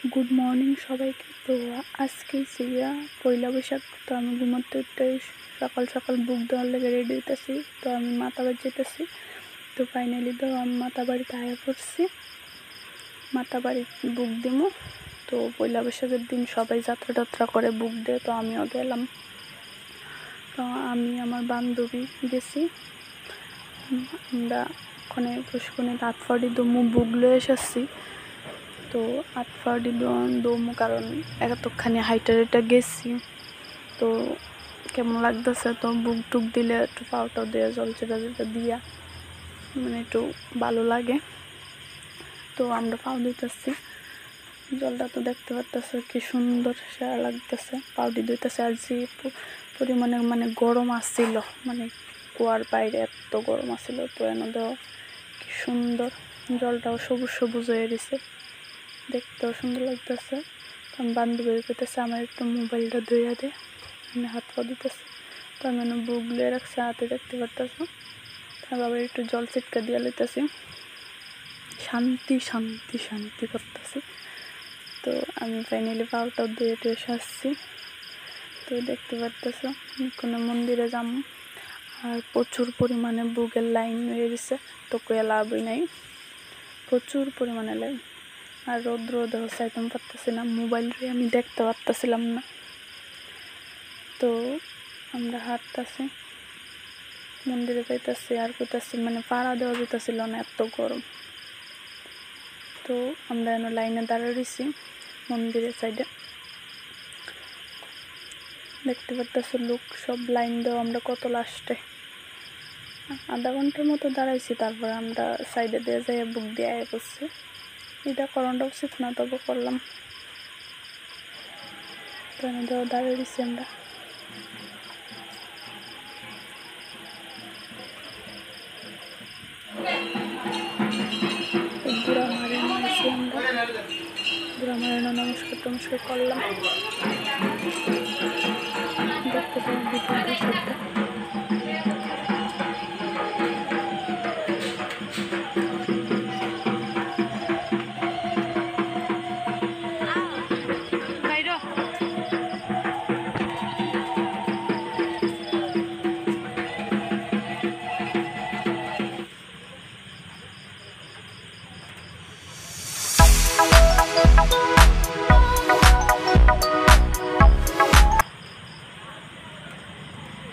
Good morning সবাইকে। তো আজকে সিয়া পয়লা বৈশাখ। তো আমি ঘুমাতে উঠতে সকাল সকাল বুক দেওয়ার লেগে রেডি হইতেছি। তো আমি মাতাবাড়ি যেতেছি। তো ফাইনালি তো আমি মাতাবাড়িতে আয়া পড়ছি, মাতাবাড়ি বুক দিমু। তো পয়লা বৈশাখের দিন সবাই যাত্রা টাত্রা করে বুক দেয়, তো আমিও গেলাম। তো আমি আমার বান্ধবী গেছি, আমরা ওখানে পুষ্কনে আটফাড়ি দমু বুক লয়ে এসেছি। তো আটফাড়ি দমু কারণ এতখানি হাইটা গেছি, তো কেমন লাগতেছে। তো বুক টুক দিলে একটু পাউটাও দেওয়া জল চেটা দিয়া মানে একটু ভালো লাগে। তো আমরা পাও দিতেছি, জলটা তো দেখতে পারতেছে কি সুন্দর সেরা লাগতেছে। পাউডি দিতেছে। আর যে পরিমাণে মানে গরম আসছিল, মানে কুয়ার বাইরে এত গরম আসছিল। তো দেওয়া কি সুন্দর, জলটাও সবুজ সবুজ হয়ে গেছে, দেখতেও সুন্দর লাগতেছে। আমি বান্ধবী পেতেছে আমার একটু মোবাইলটা ধুয়ে দে, আমি হাত পা দিতেছি। তো আমি বুক লিয়ে রাখছি হাতে, দেখতে পারতেছি। তার আবার একটু জল ছিটকা দিয়ে লইতেছি, শান্তি শান্তি শান্তি করতেছি। তো আমি ফাইনালি পাউটাও ধুয়ে টুয়ে আসছি। তো দেখতে পারতেছ কোনো মন্দিরে যাম, আর প্রচুর পরিমাণে বুকের লাইন হয়ে গেছে। তো কয়ে লাভই নাই, প্রচুর পরিমাণে লাইন। আর রৌদ্র দেহ চাইতাম পারতেছি না, মোবাইলরে আমি দেখতে পারতেছিলাম না। তো আমরা হাঁটতেছি, মন্দিরে যাইতেছি, আর কোথাছি মানে পাড়া দেওয়া যেতেছিল না, এত গরম। তো আমরা এনে লাইনে দাঁড়িয়ে রয়েছি মন্দিরের সাইডে, দেখতে পারতেছি লোক সব লাইন দেওয়া। আমরা কত লাস্টে আধা ঘন্টার মতো দাঁড়াইছি, তারপর আমরা সাইডে দিয়ে যাই বুক দিয়ে আয় করছি। এটা করাটা উচিত না, তবে করলাম। তো দাঁড়িয়ে দিচ্ছি আমরা। বুড়া মারানো আছি আমরা, বুড়া মারানো নমস্কার টমস্কার করলাম। দেখতে পাই ভিডিওটা সবটা।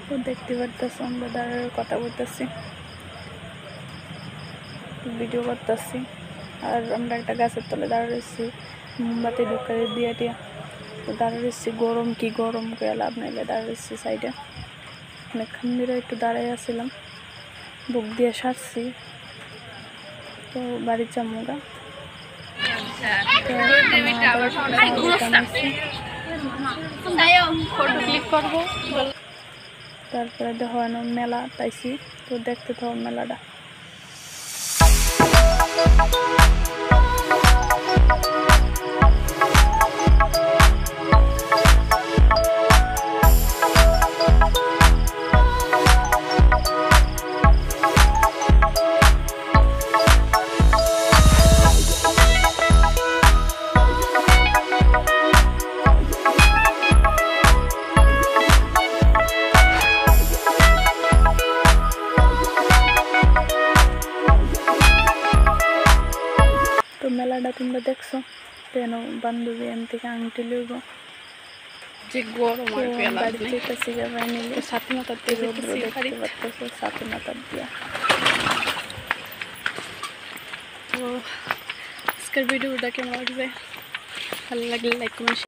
তো দেখতে পারতেছি আমরা দাঁড়ার কথা বলতেছি, ভিডিও করতেছি। আর আমরা একটা গাছের তলে দাঁড়া রয়েছি, মোমবাতি ঢুকা দিয়ে টিয়া। তো দাঁড়া রয়েছি, গরম কি গরম করে লাভ নাইলে দাঁড়া রয়েছি সাইডে। অনেকক্ষণ ধরে একটু দাঁড়াই আসছিলাম, বুক দিয়ে সারছি। তো বাড়ির চামুগা তারপরে দেখানো মেলা তাইছি। তো দেখতে থাকো মেলাটা। তো মেলাটা তোমরা দেখছো, কেন বান্ধবী এম থেকে আংটি লইব, যে গরম বাড়ি যেতেছি ফাইনালি স্বাধীনতার দিয়ে রৌদ্র দেখতে পারতেছো, স্বাধীনতার দিয়া। তো আজকের ভিডিওটা কেমন লাগবে, ভালো লাগলে লাইক কমেন্ট